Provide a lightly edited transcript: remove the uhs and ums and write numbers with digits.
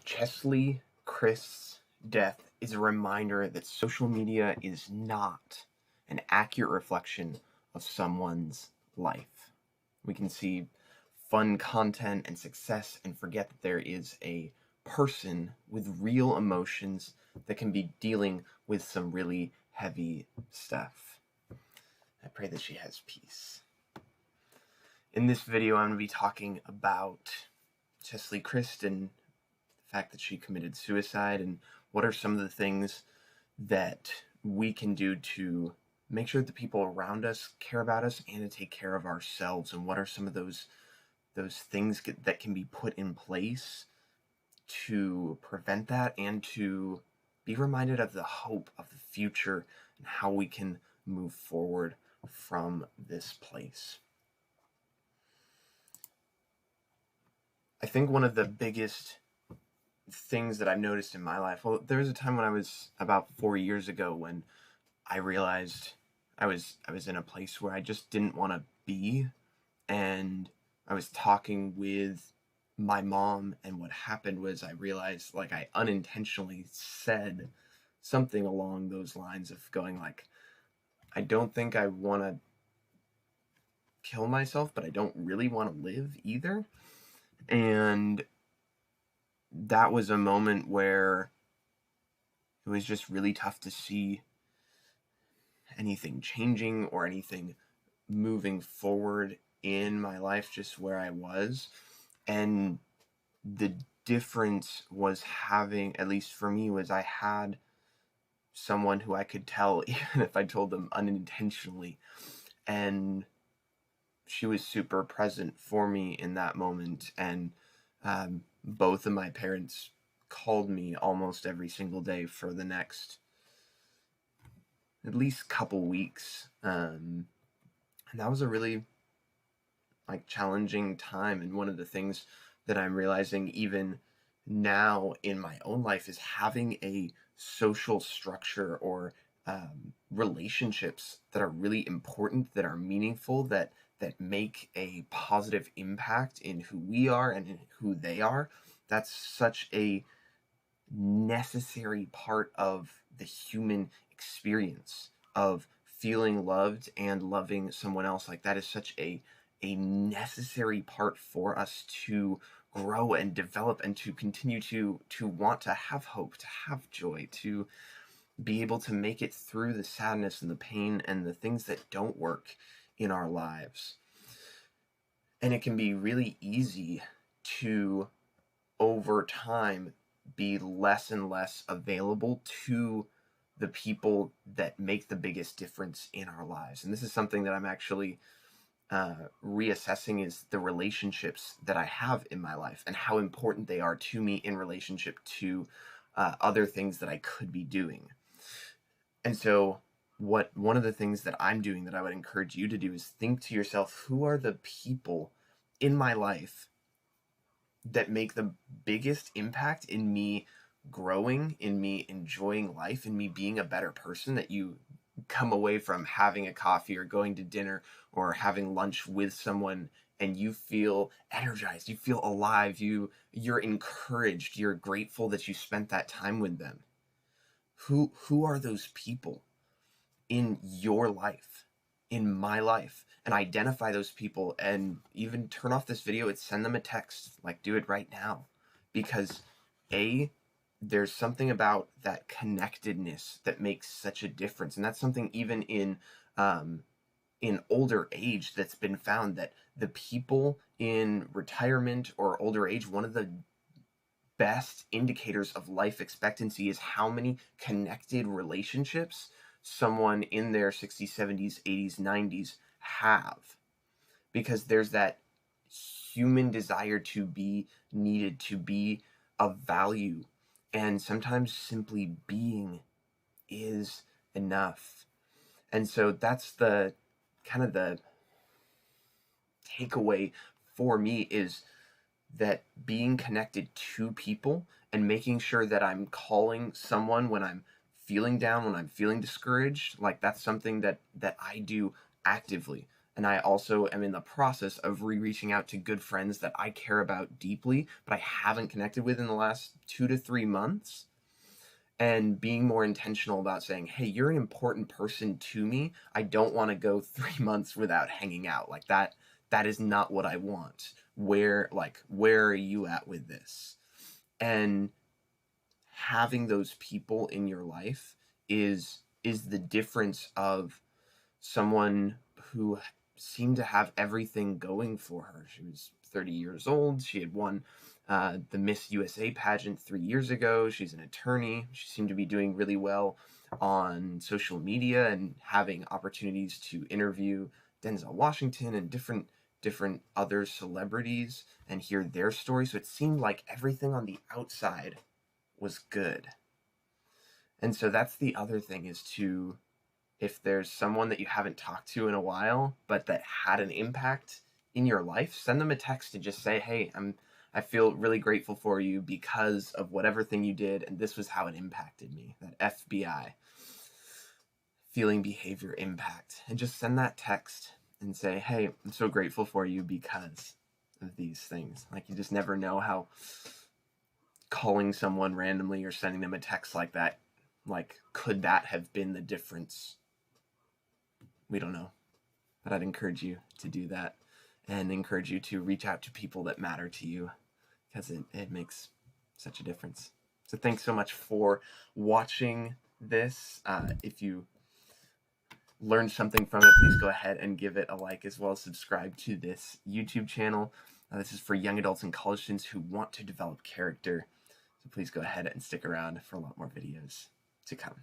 Cheslie Kryst's death is a reminder that social media is not an accurate reflection of someone's life. We can see fun content and success and forget that there is a person with real emotions that can be dealing with some really heavy stuff. I pray that she has peace. In this video, I'm going to be talking about Cheslie Kryst and the fact that she committed suicide, and what are some of the things that we can do to make sure that the people around us care about us and to take care of ourselves, and what are some of those things that can be put in place to prevent that and to be reminded of the hope of the future and how we can move forward from this place. I think one of the biggest things that I've noticed in my life, well, there was a time when I was about 4 years ago when I realized I was in a place where I just didn't want to be, and I was talking with my mom, and what happened was I realized, like, I unintentionally said something along those lines of going like, I don't think I want to kill myself, but I don't really want to live either. And that was a moment where it was just really tough to see anything changing or anything moving forward in my life, just where I was. And the difference was having, at least for me, was I had someone who I could tell, even if I told them unintentionally, and she was super present for me in that moment. And both of my parents called me almost every single day for the next at least couple weeks, and that was a really challenging time. And one of the things that I'm realizing even now in my own life is having a social structure or relationships that are really important, that are meaningful, that make a positive impact in who we are and in who they are. That's such a necessary part of the human experience of feeling loved and loving someone else. Like, that is such a necessary part for us to grow and develop and to continue to want to have hope, to have joy, to be able to make it through the sadness and the pain and the things that don't work in our lives. And it can be really easy to, over time, be less and less available to the people that make the biggest difference in our lives. And this is something that I'm actually reassessing, is the relationships that I have in my life and how important they are to me in relationship to other things that I could be doing. And so one of the things that I'm doing that I would encourage you to do is think to yourself, who are the people in my life that make the biggest impact in me growing, in me enjoying life, in me being a better person, that you come away from having a coffee or going to dinner or having lunch with someone and you feel energized, you feel alive, you're encouraged, you're grateful that you spent that time with them. Who are those people in your life, in my life? And identify those people, and even turn off this video and send them a text. Like, do it right now, because there's something about that connectedness that makes such a difference. And that's something even in older age that's been found, that the people in retirement or older age, one of the best indicators of life expectancy is how many connected relationships someone in their 60s, 70s, 80s, 90s have. Because there's that human desire to be needed, to be of value, and sometimes simply being is enough. And so that's the kind of the takeaway for me, is that being connected to people and making sure that I'm calling someone when I'm feeling down, when I'm feeling discouraged, like, that's something that I do actively. And I also am in the process of reaching out to good friends that I care about deeply, but I haven't connected with in the last 2 to 3 months, and being more intentional about saying, hey, you're an important person to me. I don't want to go 3 months without hanging out. Like that is not what I want. Where are you at with this? And having those people in your life is the difference of someone who seemed to have everything going for her. She was 30 years old. She had won the Miss USA pageant 3 years ago. She's an attorney. She seemed to be doing really well on social media and having opportunities to interview Denzel Washington and different other celebrities and hear their stories. So it seemed like everything on the outside was good. And so that's the other thing, is to, if there's someone that you haven't talked to in a while, but that had an impact in your life, send them a text and just say, hey, I feel really grateful for you because of whatever thing you did, and this was how it impacted me. That FBI, feeling behavior impact. And just send that text and say, hey, I'm so grateful for you because of these things. Like, you just never know how calling someone randomly or sending them a text like that, like, could that have been the difference? We don't know. But I'd encourage you to do that, and encourage you to reach out to people that matter to you, because it makes such a difference. So thanks so much for watching this. If you learned something from it, please go ahead and give it a like, as well as subscribe to this YouTube channel. This is for young adults and college students who want to develop character. So please go ahead and stick around for a lot more videos to come.